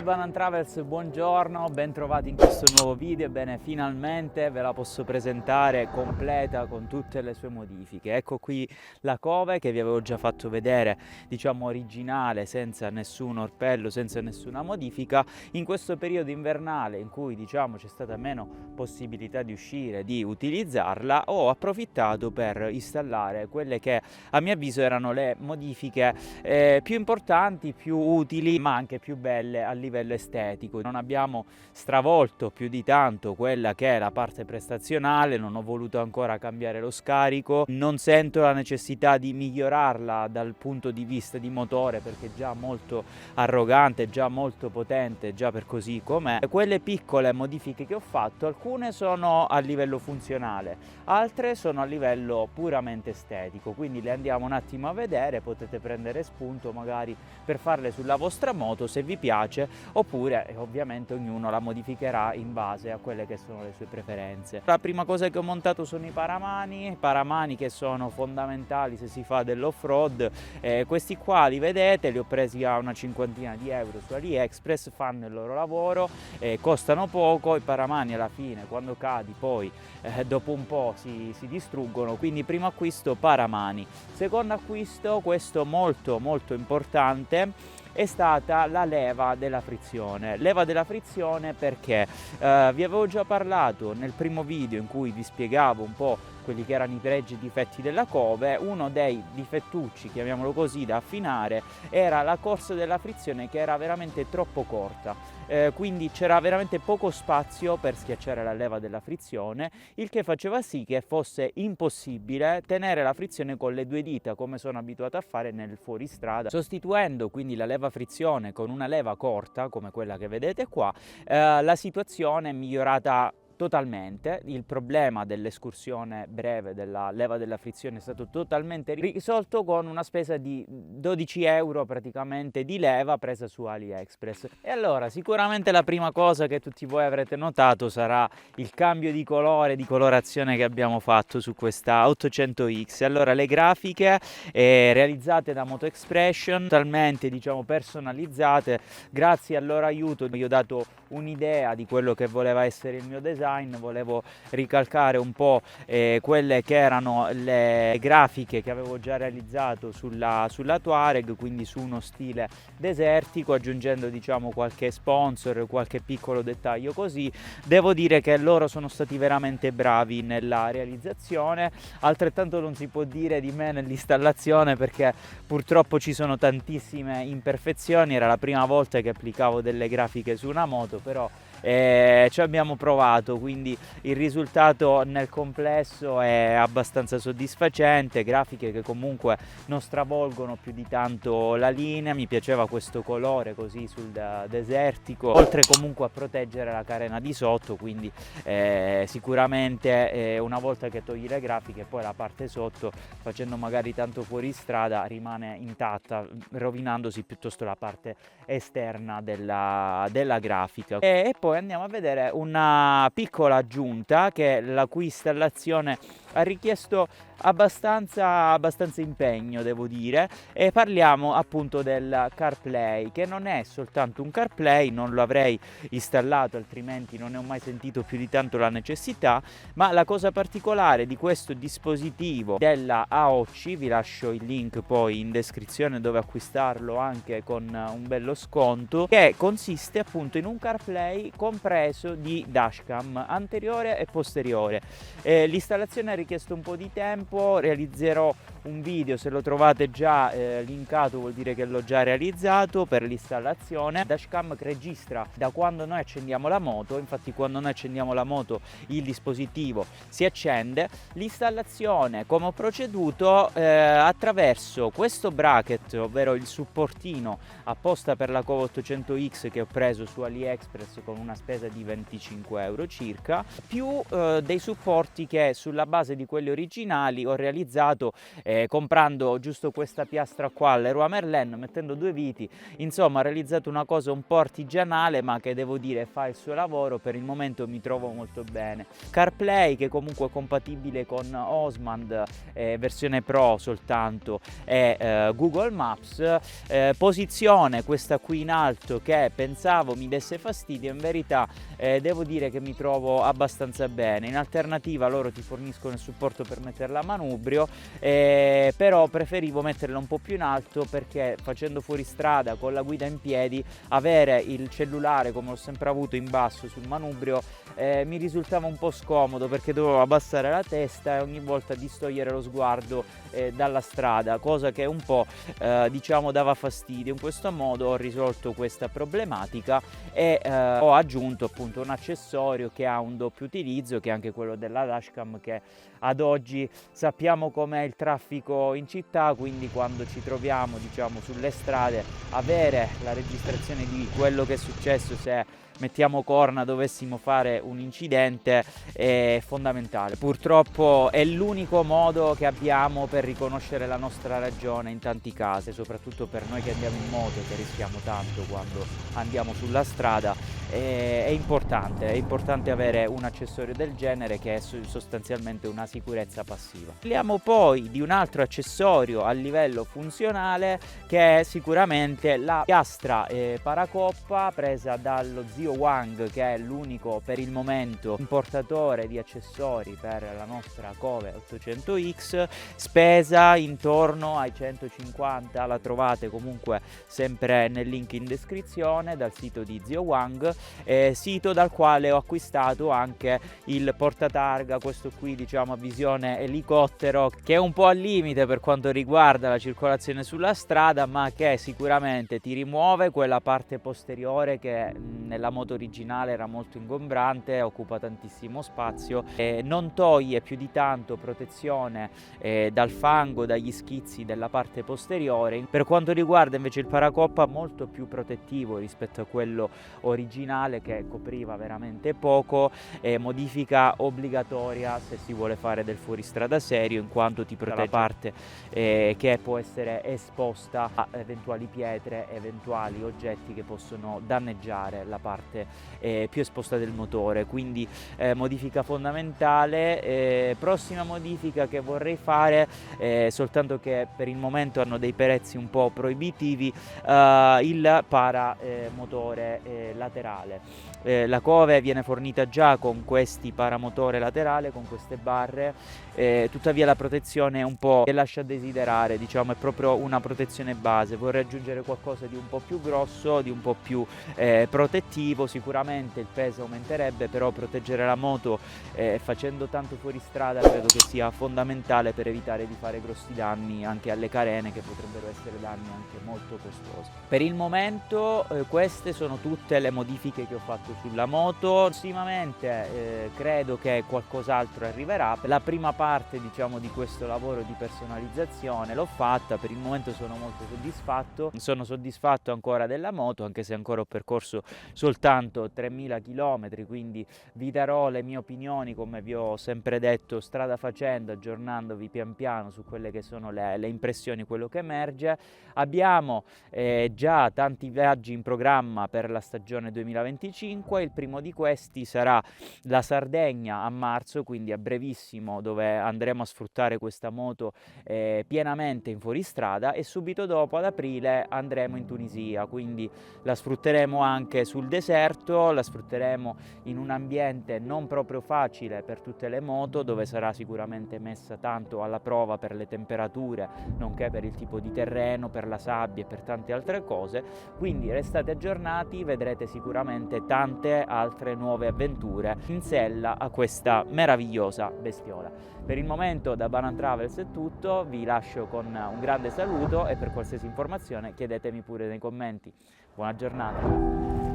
Urban & Travels, buongiorno, ben trovati in questo nuovo video. Ebbene, finalmente ve la posso presentare completa con tutte le sue modifiche. Ecco qui la Cove che vi avevo già fatto vedere, diciamo originale, senza nessun orpello, senza nessuna modifica. In questo periodo invernale in cui diciamo c'è stata meno possibilità di uscire, di utilizzarla, ho approfittato per installare quelle che a mio avviso erano le modifiche più importanti, più utili, ma anche più belle a livello estetico. Non abbiamo stravolto più di tanto quella che è la parte prestazionale, non ho voluto ancora cambiare lo scarico, non sento la necessità di migliorarla dal punto di vista di motore perché è già molto arrogante, già molto potente, già per così com'è. Quelle piccole modifiche che ho fatto, alcune sono a livello funzionale, altre sono a livello puramente estetico, quindi le andiamo un attimo a vedere, potete prendere spunto magari per farle sulla vostra moto se vi piace, oppure ovviamente ognuno la modificherà in base a quelle che sono le sue preferenze. La prima cosa che ho montato sono i paramani che sono fondamentali se si fa dell'off-road. Questi qua li vedete, li ho presi a una cinquantina di euro su AliExpress, fanno il loro lavoro, costano poco. I paramani alla fine quando cadi poi dopo un po' si distruggono, quindi primo acquisto paramani. Secondo acquisto, questo molto importante, è stata la leva della frizione. Leva della frizione perché vi avevo già parlato nel primo video in cui vi spiegavo un po' quelli che erano i pregi e i difetti della Cove. Uno dei difettucci, chiamiamolo così, da affinare era la corsa della frizione, che era veramente troppo corta. Quindi c'era veramente poco spazio per schiacciare la leva della frizione, il che faceva sì che fosse impossibile tenere la frizione con le due dita come sono abituato a fare nel fuoristrada. Sostituendo quindi la leva frizione con una leva corta come quella che vedete qua, la situazione è migliorata totalmente. Il problema dell'escursione breve della leva della frizione è stato totalmente risolto con una spesa di 12 euro praticamente di leva presa su AliExpress. E allora sicuramente la prima cosa che tutti voi avrete notato sarà il cambio di colore, di colorazione che abbiamo fatto su questa 800X. Allora le grafiche realizzate da Moto Expression, totalmente diciamo personalizzate. Grazie al loro aiuto vi ho dato un'idea di quello che voleva essere il mio design. Volevo ricalcare un po' quelle che erano le grafiche che avevo già realizzato sulla Touareg, quindi su uno stile desertico, aggiungendo diciamo qualche sponsor, qualche piccolo dettaglio così. Devo dire che loro sono stati veramente bravi nella realizzazione, altrettanto non si può dire di me nell'installazione perché purtroppo ci sono tantissime imperfezioni. Era la prima volta che applicavo delle grafiche su una moto, però ci abbiamo provato, quindi il risultato nel complesso è abbastanza soddisfacente. Grafiche che comunque non stravolgono più di tanto la linea. Mi piaceva questo colore così sul desertico, oltre comunque a proteggere la carena di sotto, quindi sicuramente una volta che togli le grafiche poi la parte sotto, facendo magari tanto fuori strada, rimane intatta, rovinandosi piuttosto la parte esterna della grafica. E poi andiamo a vedere una piccola aggiunta che la cui installazione ha richiesto abbastanza impegno, devo dire, e parliamo appunto del CarPlay, che non è soltanto un CarPlay, non lo avrei installato altrimenti non ne ho mai sentito più di tanto la necessità, ma la cosa particolare di questo dispositivo della Aoci, vi lascio il link poi in descrizione dove acquistarlo anche con un bello sconto, che consiste appunto in un CarPlay compreso di dashcam anteriore e posteriore. L'installazione ha richiesto un po' di tempo, realizzerò un video, se lo trovate già linkato vuol dire che l'ho già realizzato, per l'installazione. Dashcam che registra da quando noi accendiamo la moto, infatti quando noi accendiamo la moto il dispositivo si accende. L'installazione come ho proceduto attraverso questo bracket, ovvero il supportino apposta per la Cove 800X che ho preso su AliExpress con una spesa di 25 euro circa, più dei supporti che sulla base base di quelli originali ho realizzato, comprando giusto questa piastra qua all'Leroy Merlin, mettendo 2 viti, insomma ho realizzato una cosa un po' artigianale ma che devo dire fa il suo lavoro. Per il momento mi trovo molto bene. CarPlay, che comunque è compatibile con Osmand, versione Pro soltanto, e Google Maps. Posizione questa qui in alto che pensavo mi desse fastidio, in verità devo dire che mi trovo abbastanza bene. In alternativa loro ti forniscono il supporto per metterla a manubrio, però preferivo metterla un po' più in alto perché facendo fuori strada con la guida in piedi avere il cellulare, come ho sempre avuto, in basso sul manubrio mi risultava un po' scomodo, perché dovevo abbassare la testa e ogni volta distogliere lo sguardo dalla strada, cosa che un po' diciamo dava fastidio. In questo modo ho risolto questa problematica e ho aggiunto appunto un accessorio che ha un doppio utilizzo, che è anche quello della dashcam, che ad oggi sappiamo com'è il traffico in città, quindi quando ci troviamo diciamo sulle strade avere la registrazione di quello che è successo, se mettiamo corna dovessimo fare un incidente, è fondamentale. Purtroppo è l'unico modo che abbiamo per riconoscere la nostra ragione in tanti casi, soprattutto per noi che andiamo in moto, che rischiamo tanto quando andiamo sulla strada. È importante avere un accessorio del genere, che è sostanzialmente una sicurezza passiva. Parliamo poi di un altro accessorio a livello funzionale, che è sicuramente la piastra paracoppa presa dallo Zio Wang, che è l'unico per il momento importatore di accessori per la nostra Kove 800X, spesa intorno ai 150, la trovate comunque sempre nel link in descrizione dal sito di Zio Wang, sito dal quale ho acquistato anche il portatarga, questo qui diciamo a visione elicottero, che è un po' al limite per quanto riguarda la circolazione sulla strada, ma che sicuramente ti rimuove quella parte posteriore che nella moto originale era molto ingombrante, occupa tantissimo spazio, non toglie più di tanto protezione dal fango, dagli schizzi della parte posteriore. Per quanto riguarda invece il paracoppa, molto più protettivo rispetto a quello originale, che copriva veramente poco, modifica obbligatoria se si vuole fare del fuoristrada serio, in quanto ti protegge la parte che può essere esposta a eventuali pietre, eventuali oggetti che possono danneggiare la parte più esposta del motore. Quindi modifica fondamentale. Prossima modifica che vorrei fare, soltanto che per il momento hanno dei prezzi un po' proibitivi, il paramotore laterale. La Kove viene fornita già con questi paramotore laterale, con queste barre, tuttavia la protezione è un po' che lascia a desiderare, diciamo è proprio una protezione base. Vorrei aggiungere qualcosa di un po' più grosso, di un po' più protettivo. Sicuramente il peso aumenterebbe, però proteggere la moto facendo tanto fuoristrada credo che sia fondamentale per evitare di fare grossi danni anche alle carene, che potrebbero essere danni anche molto costosi. Per il momento queste sono tutte le modifiche che ho fatto sulla moto. Prossimamente credo che qualcos'altro arriverà. La prima parte diciamo di questo lavoro di personalizzazione l'ho fatta, per il momento sono molto soddisfatto. Sono soddisfatto ancora della moto, anche se ancora ho percorso soltanto 3000 km, quindi vi darò le mie opinioni, come vi ho sempre detto, strada facendo, aggiornandovi pian piano su quelle che sono le impressioni, quello che emerge. Abbiamo già tanti viaggi in programma per la stagione 2025. Il primo di questi sarà la Sardegna a marzo, quindi a brevissimo, dove andremo a sfruttare questa moto pienamente in fuoristrada, e subito dopo ad aprile andremo in Tunisia, quindi la sfrutteremo anche sul deserto, la sfrutteremo in un ambiente non proprio facile per tutte le moto, dove sarà sicuramente messa tanto alla prova per le temperature, nonché per il tipo di terreno, per la sabbia e per tante altre cose. Quindi restate aggiornati, vedrete sicuramente tante altre nuove avventure in sella a questa meravigliosa bestiola. Per il momento da Banana Travels è tutto, vi lascio con un grande saluto e per qualsiasi informazione chiedetemi pure nei commenti. Buona giornata!